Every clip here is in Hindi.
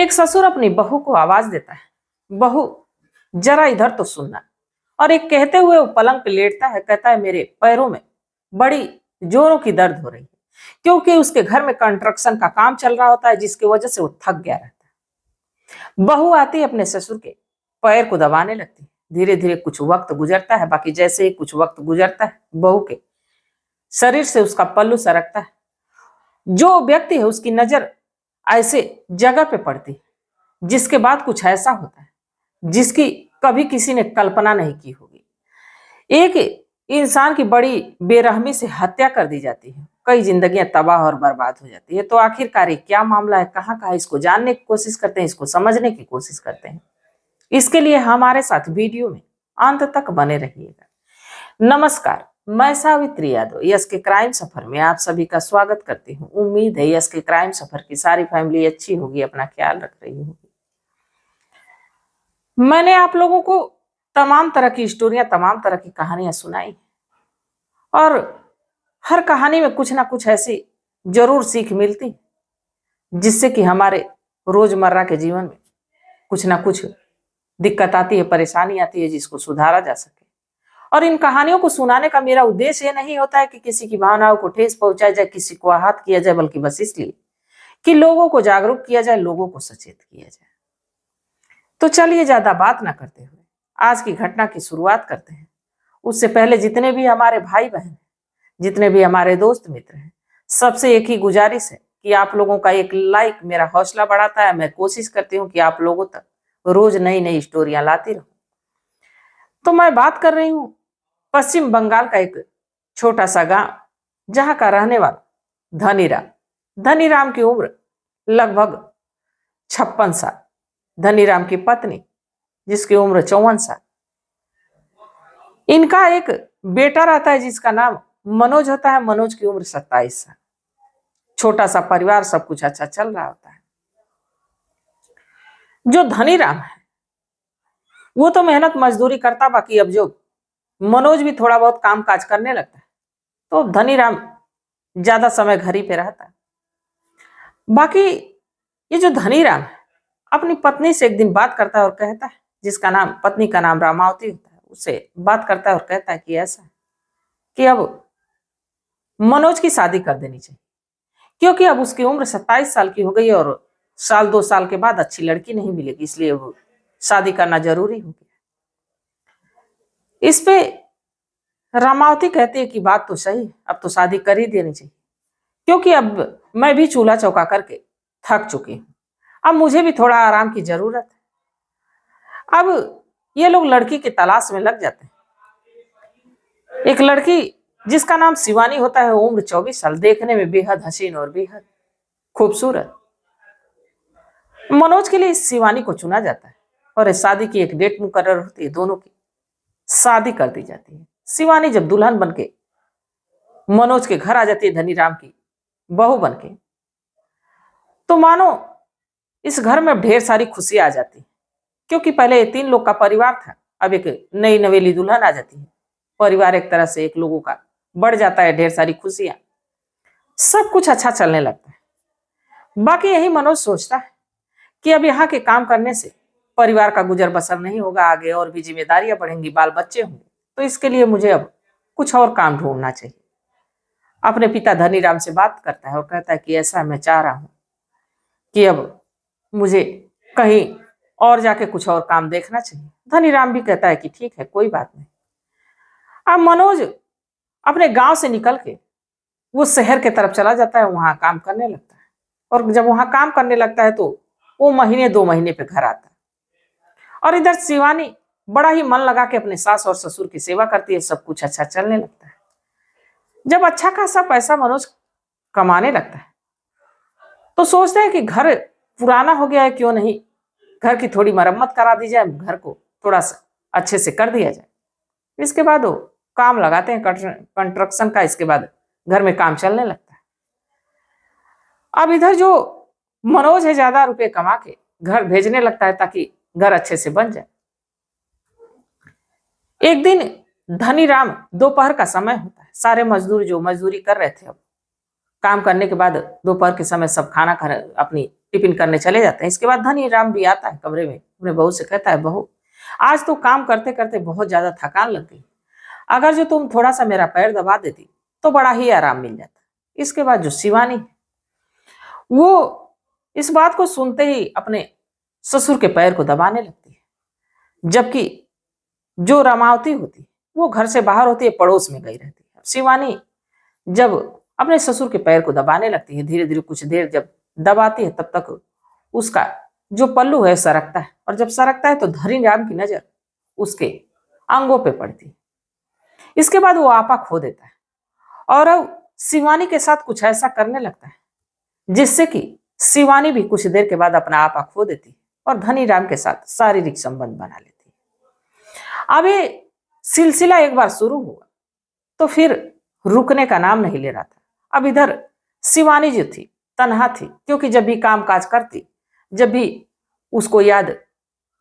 एक ससुर अपनी बहू को आवाज देता है, बहू जरा इधर तो सुनना। और एक कहते हुए वो पलंग पे लेटता है, कहता है मेरे पैरों में बड़ी जोरों की दर्द हो रही है, क्योंकि उसके घर में कंस्ट्रक्शन का काम चल रहा होता है, जिसकी वजह से वो थक गया रहता है। बहू आती अपने ससुर के पैर को दबाने लगती है। धीरे धीरे कुछ वक्त गुजरता है, बाकी जैसे ही कुछ वक्त गुजरता है बहू के शरीर से उसका पल्लू सरकता है। जो व्यक्ति है उसकी नजर ऐसे जगह पे पड़ती है जिसके बाद कुछ ऐसा होता है जिसकी कभी किसी ने कल्पना नहीं की होगी। एक इंसान की बड़ी बेरहमी से हत्या कर दी जाती है, कई जिंदगियां तबाह और बर्बाद हो जाती है। तो आखिरकार ये क्या मामला है, कहाँ कहाँ, इसको जानने की कोशिश करते हैं, इसको समझने की कोशिश करते हैं। इसके लिए हमारे साथ वीडियो में अंत तक बने रहिएगा। नमस्कार, मैं सावित्री यादव यस के क्राइम सफर में आप सभी का स्वागत करती हूँ। उम्मीद है यस के क्राइम सफर की सारी फैमिली अच्छी होगी, अपना ख्याल रख रही होगी। मैंने आप लोगों को तमाम तरह की स्टोरियां, तमाम तरह की कहानियां सुनाई और हर कहानी में कुछ ना कुछ ऐसी जरूर सीख मिलती जिससे कि हमारे रोजमर्रा के जीवन में कुछ ना कुछ दिक्कत आती है, परेशानी आती है, जिसको सुधारा जा सके। और इन कहानियों को सुनाने का मेरा उद्देश्य ये नहीं होता है कि किसी की भावनाओं को ठेस पहुंचाया जाए, किसी को आहत किया जाए, बल्कि बस इसलिए कि लोगों को जागरूक किया जाए, लोगों को सचेत किया जाए। तो चलिए ज्यादा बात ना करते हुए आज की घटना की शुरुआत करते हैं। उससे पहले जितने भी हमारे भाई बहन, जितने भी हमारे दोस्त मित्र हैं, सबसे एक ही गुजारिश है कि आप लोगों का एक लाइक मेरा हौसला बढ़ाता है। मैं कोशिश करती हूँ कि आप लोगों तक रोज नई नई स्टोरियां लाती रहूं। तो मैं बात कर रही हूँ पश्चिम बंगाल का एक छोटा सा गांव, जहां का रहने वाला धनीराम। धनीराम की उम्र लगभग 56 साल। धनीराम की पत्नी जिसकी उम्र 54 साल। इनका एक बेटा रहता है जिसका नाम मनोज होता है। मनोज की उम्र 27 साल। छोटा सा परिवार, सब कुछ अच्छा चल रहा होता है। जो धनीराम है वो तो मेहनत मजदूरी करता, बाकी अब जो मनोज भी थोड़ा बहुत काम काज करने लगता है, तो धनीराम ज्यादा समय घर ही पे रहता है। बाकी ये जो धनीराम है अपनी पत्नी से एक दिन बात करता है और कहता है, जिसका नाम, पत्नी का नाम रामावती होता है, उससे बात करता है और कहता है कि ऐसा है कि अब मनोज की शादी कर देनी चाहिए, क्योंकि अब उसकी उम्र 27 साल की हो गई और साल 2 साल के बाद अच्छी लड़की नहीं मिलेगी, इसलिए वो शादी करना जरूरी हो गया। इस पे रामावती कहती है कि बात तो सही है, अब तो शादी कर ही देनी चाहिए, क्योंकि अब मैं भी चूल्हा चौका करके थक चुकी हूँ। अब मुझे भी थोड़ा आराम की जरूरत है। अब ये लोग लड़की की तलाश में लग जाते हैं। एक लड़की जिसका नाम शिवानी होता है, उम्र 24 साल, देखने में बेहद हसीन और बेहद खूबसूरत। मनोज के लिए इस शिवानी को चुना जाता है और शादी की एक डेट मुकर्रर होती है, दोनों की शादी कर दी जाती है। शिवानी जब दुल्हन बनके मनोज के घर आ जाती है, धनीराम की बहू बनके, तो मानो इस घर में ढेर सारी खुशियां आ जाती है, क्योंकि पहले 3 लोग का परिवार था, अब एक नई नवेली दुल्हन आ जाती है। परिवार एक तरह से एक लोगों का बढ़ जाता है, ढेर सारी खुशियां, सब कुछ अच्छा चलने लगता है। बाकी यही मनोज सोचता है कि अब यहाँ के काम करने से परिवार का गुजर बसर नहीं होगा, आगे और भी जिम्मेदारियां बढ़ेंगी, बाल बच्चे होंगे, तो इसके लिए मुझे अब कुछ और काम ढूंढना चाहिए। अपने पिता धनीराम से बात करता है और कहता है कि ऐसा मैं चाह रहा हूं कि अब मुझे कहीं और जाके कुछ और काम देखना चाहिए। धनीराम भी कहता है कि ठीक है, कोई बात नहीं। अब मनोज अपने गांव से निकल के वो शहर के तरफ चला जाता है, वहां काम करने लगता है। और जब वहां काम करने लगता है तो वो महीने 2 महीने पे घर आता है। और इधर शिवानी बड़ा ही मन लगा के अपने सास और ससुर की सेवा करती है, सब कुछ अच्छा चलने लगता है। जब अच्छा खासा पैसा मनोज कमाने लगता है तो सोचते हैं कि घर पुराना हो गया है, क्यों नहीं घर की थोड़ी मरम्मत करा दी जाए, घर को थोड़ा सा अच्छे से कर दिया जाए। इसके बाद वो काम लगाते हैं कंस्ट्रक्शन का। इसके बाद घर में काम चलने लगता है। अब इधर जो मनोज है ज्यादा रुपए कमा के घर भेजने लगता है ताकि घर अच्छे से बन जाए। एक दिन धनीराम, दोपहर का समय होता है, सारे मजदूर जो मजदूरी कर रहे थे, अब काम करने के बाद दोपहर के समय सब खाना खा अपनी टिफिन करने चले जाते हैं। इसके बाद धनी राम भी आता है कमरे में, अपने बहू से कहता है, बहू आज तो काम करते करते बहुत ज्यादा थकान लग गई, अगर जो तुम थोड़ा सा मेरा पैर दबा देती तो बड़ा ही आराम मिल जाता। इसके बाद जो शिवानी वो इस बात को सुनते ही अपने ससुर के पैर को दबाने लगती है, जबकि जो रामावती होती वो घर से बाहर होती है, पड़ोस में गई रहती है। शिवानी जब अपने ससुर के पैर को दबाने लगती है, धीरे धीरे कुछ देर जब दबाती है, तब तक उसका जो पल्लू है सरकता है, और जब सरकता है तो धनी राम की नजर उसके अंगों पे पड़ती है। इसके बाद वो आपा खो देता है और अब शिवानी के साथ कुछ ऐसा करने लगता है जिससे कि शिवानी भी कुछ देर के बाद अपना आपा खो देती है और धनी राम के साथ शारीरिक संबंध बना लेती है। अब ये सिलसिला एक बार शुरू हुआ तो फिर रुकने का नाम नहीं ले रहा था। अब इधर शिवानी जो थी तन्हा थी, क्योंकि जब भी काम काज करती, जब भी उसको याद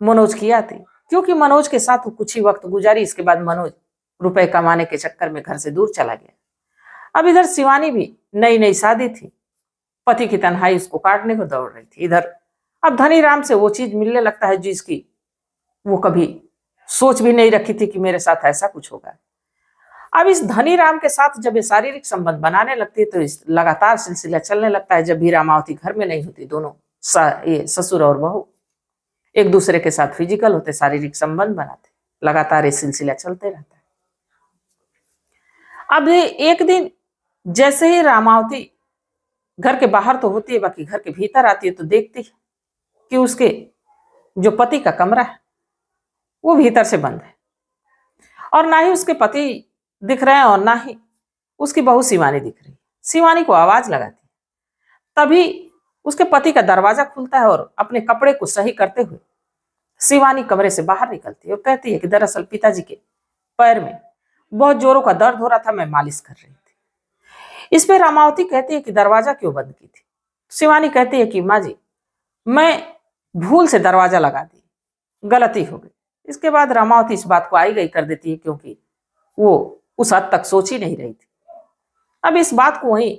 मनोज की आती, क्योंकि मनोज के साथ वो कुछ ही वक्त गुजारी, इसके बाद मनोज रुपए कमाने के चक्कर में घर से दूर चला गया। अब इधर शिवानी भी नई नई शादी थी, पति की तन्हाई उसको काटने को दौड़ रही थी। इधर अब धनी राम से वो चीज मिलने लगता है जिसकी वो कभी सोच भी नहीं रखी थी कि मेरे साथ ऐसा कुछ होगा। अब इस धनी राम के साथ जब ये शारीरिक संबंध बनाने लगती है तो इस लगातार सिलसिला चलने लगता है। जब भी रामावती घर में नहीं होती, दोनों ये ससुर और बहू एक दूसरे के साथ फिजिकल होते, शारीरिक संबंध बनाते, लगातार ये सिलसिला चलते रहता है। अब एक दिन जैसे ही रामावती घर के बाहर तो होती है, बाकी घर के भीतर आती है तो देखती है कि उसके जो पति का कमरा है वो भीतर से बंद है, और ना ही उसके पति दिख रहे हैं और ना ही उसकी बहू शिवानी दिख रही है। शिवानी को आवाज लगाती, तभी उसके पति का दरवाजा खुलता है और अपने कपड़े को सही करते हुए शिवानी कमरे से बाहर निकलती है और कहती है कि दरअसल पिताजी के पैर में बहुत जोरों का दर्द हो रहा था, मैं मालिश कर रही थी। इस पे रामावती कहती है कि दरवाजा क्यों बंद की थी? शिवानी कहती है कि माँ जी, मैं भूल से दरवाजा लगा दी, गलती हो गई। इसके बाद रामावती इस बात को आई गई कर देती है, क्योंकि वो उस हद तक सोच ही नहीं रही थी। अब इस बात को वहीं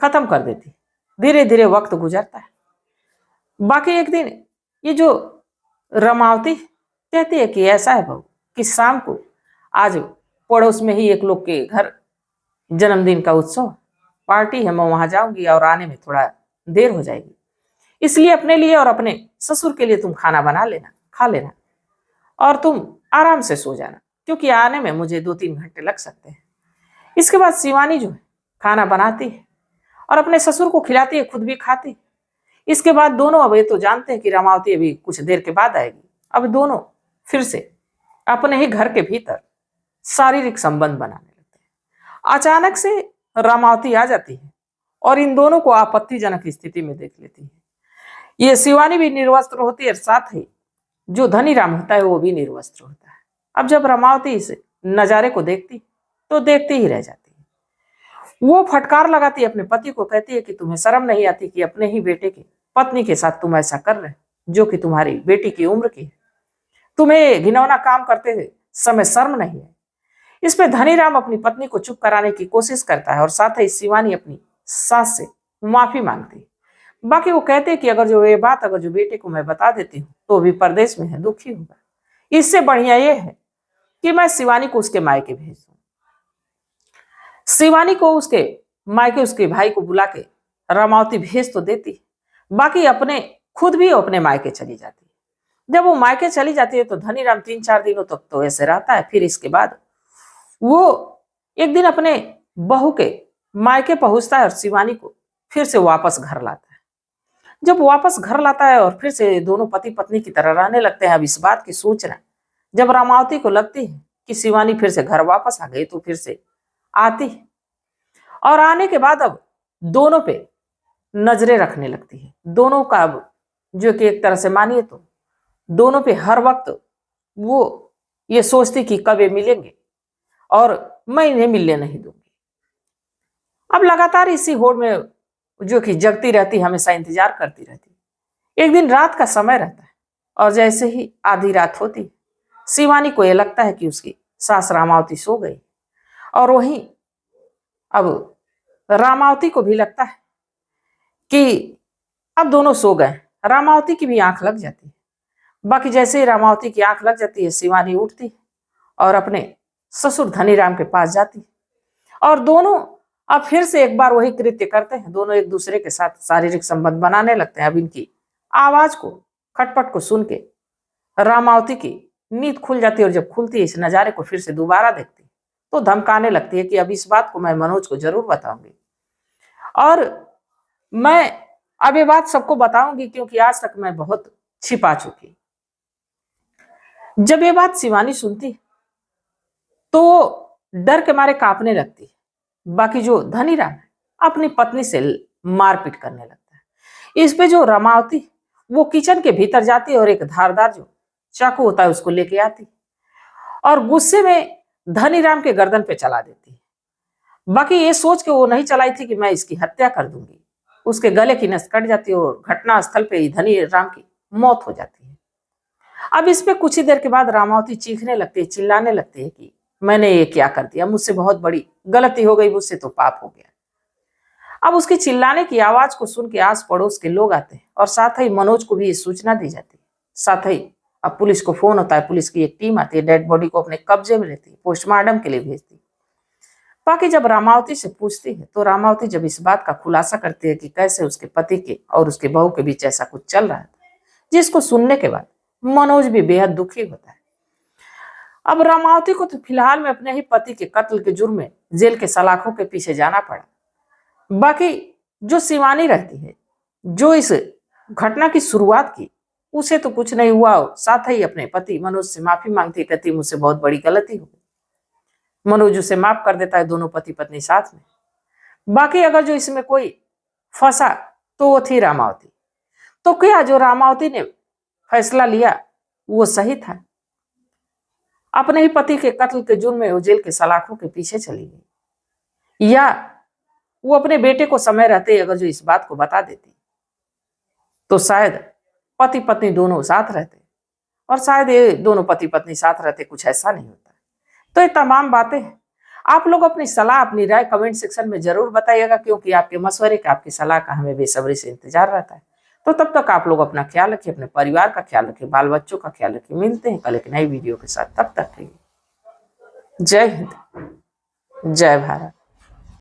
खत्म कर देती। धीरे धीरे वक्त गुजरता है। बाकी एक दिन ये जो रामावती कहती है कि ऐसा है बहू कि शाम को आज पड़ोस में ही एक लोग के घर जन्मदिन का उत्सव पार्टी है, मैं वहां जाऊंगी और आने में थोड़ा देर हो जाएगी, इसलिए अपने लिए और अपने ससुर के लिए तुम खाना बना लेना, खा लेना, और तुम आराम से सो जाना, क्योंकि आने में मुझे 2-3 घंटे लग सकते हैं। इसके बाद शिवानी जो है खाना बनाती है और अपने ससुर को खिलाती है, खुद भी खाती है। इसके बाद दोनों, अब ये तो जानते हैं कि रामावती अभी कुछ देर के बाद आएगी, अब दोनों फिर से अपने ही घर के भीतर शारीरिक संबंध बनाने लगते हैं। अचानक से रामावती आ जाती है और इन दोनों को आपत्तिजनक स्थिति में देख लेती है। ये शिवानी भी निर्वस्त्र होती है, साथ ही जो धनी राम होता है वो भी निर्वस्त्र होता है। अब जब रामावती इस नजारे को देखती तो देखती ही रह जाती है। वो फटकार लगाती है अपने पति को, कहती है कि तुम्हें शर्म नहीं आती कि अपने ही बेटे की पत्नी के साथ तुम ऐसा कर रहे, जो कि तुम्हारी बेटी की उम्र की है? तुम्हें घिनौना काम करते समय शर्म नहीं है? इस पे धनी राम अपनी पत्नी को चुप कराने की कोशिश करता है और साथ ही शिवानी अपनी सास से माफी मांगती है। बाकी वो कहते हैं कि अगर जो बेटे को मैं बता देती हूँ तो भी परदेश में है, दुखी होगा, इससे बढ़िया ये है कि मैं शिवानी को उसके मायके भेज दूं। शिवानी को उसके मायके उसके भाई को बुला के रामावती भेज तो देती, बाकी अपने खुद भी अपने मायके चली जाती है। जब वो मायके चली जाती है तो धनी राम 3-4 दिनों तक तो ऐसे रहता है। फिर इसके बाद वो एक दिन अपने बहू के मायके पहुंचता है और शिवानी को फिर से वापस घर लाता है। जब वापस घर लाता है और फिर से दोनों पति पत्नी की तरह रहने लगते हैं। अब इस बात की सूचना जब रामावती को लगती है कि शिवानी फिर से घर वापस आ गई, तो फिर से आती है और आने के बाद अब दोनों पे नजरें रखने लगती है। दोनों का अब जो कि एक तरह से मानिए तो दोनों पे हर वक्त वो ये सोचती कि कब ये मिलेंगे और मैं इन्हें मिलने नहीं दूंगी। अब लगातार इसी होड़ में जो कि जगती रहती, हमेशा इंतजार करती रहती। एक दिन रात का समय रहता है और जैसे ही आधी रात होती, शिवानी को यह लगता है कि उसकी सास रामावती सो गई, और वहीं अब रामावती को भी लगता है कि अब दोनों सो गए। रामावती की भी आंख लग जाती है। बाकी जैसे ही रामावती की आंख लग जाती है, शिवानी उठती और अपने ससुर धनीराम के पास जाती और दोनों अब फिर से एक बार वही कृत्य करते हैं। दोनों एक दूसरे के साथ शारीरिक संबंध बनाने लगते हैं। अब इनकी आवाज को, खटपट को सुन के रामावती की नींद खुल जाती है और जब खुलती है इस नजारे को फिर से दोबारा देखती तो धमकाने लगती है कि अब इस बात को मैं मनोज को जरूर बताऊंगी और मैं अब ये बात सबको बताऊंगी क्योंकि आज तक मैं बहुत छिपा चुकी। जब ये बात शिवानी सुनती तो डर के मारे कांपने लगती है। बाकी जो धनीराम है अपनी पत्नी से मारपीट करने लगता है। इस पे जो रामावती वो किचन के भीतर जाती है और एक धारदार जो चाकू होता है उसको लेके आती और गुस्से में धनीराम के गर्दन पे चला देती है। बाकी ये सोच के वो नहीं चलाई थी कि मैं इसकी हत्या कर दूंगी। उसके गले की नस कट जाती है और घटना स्थल पे ही धनीराम की मौत हो जाती है। अब इस पे कुछ ही देर के बाद रामावती चीखने लगती है, चिल्लाने लगती है कि मैंने ये क्या कर दिया, मुझसे बहुत बड़ी गलती हो गई, मुझसे तो पाप हो गया। अब उसकी चिल्लाने की आवाज को सुन के आस पड़ोस के लोग आते हैं और साथ ही मनोज को भी ये सूचना दी जाती है। साथ ही अब पुलिस को फोन होता है, पुलिस की एक टीम आती है, डेड बॉडी को अपने कब्जे में लेती है, पोस्टमार्टम के लिए भेजती है। बाकी जब रामावती से पूछती है तो रामावती जब इस बात का खुलासा करती है कि कैसे उसके पति के और उसके बहू के बीच ऐसा कुछ चल रहा था, जिसको सुनने के बाद मनोज भी बेहद दुखी होता है। अब रामावती को तो फिलहाल में अपने ही पति के कत्ल के जुर्म में जेल के सलाखों के पीछे जाना पड़ा। बाकी जो शिवानी रहती है, जो इस घटना की शुरुआत की, उसे तो कुछ नहीं हुआ। साथ ही अपने पति मनोज से माफी मांगती, कहती मुझसे बहुत बड़ी गलती हो गई। मनोज उसे माफ कर देता है, दोनों पति पत्नी साथ में। बाकी अगर जो इसमें कोई फंसा तो वो थी रामावती। तो क्या जो रामावती ने फैसला लिया वो सही था? अपने ही पति के कत्ल के जुर्म में वो जेल के सलाखों के पीछे चली गई, या वो अपने बेटे को समय रहते अगर जो इस बात को बता देती तो शायद पति पत्नी दोनों साथ रहते और शायद ये दोनों पति पत्नी साथ रहते कुछ ऐसा नहीं होता। तो ये तमाम बातें हैं। आप लोग अपनी सलाह, अपनी राय कमेंट सेक्शन में जरूर बताइएगा, क्योंकि आपके मशवरे का, आपकी सलाह का हमें बेसब्री से इंतजार रहता है। तो तब तक आप लोग अपना ख्याल रखिए, अपने परिवार का ख्याल रखिए, बाल बच्चों का ख्याल रखिए। मिलते हैं कल एक नई वीडियो के साथ। तब तक के लिए जय हिंद, जय भारत।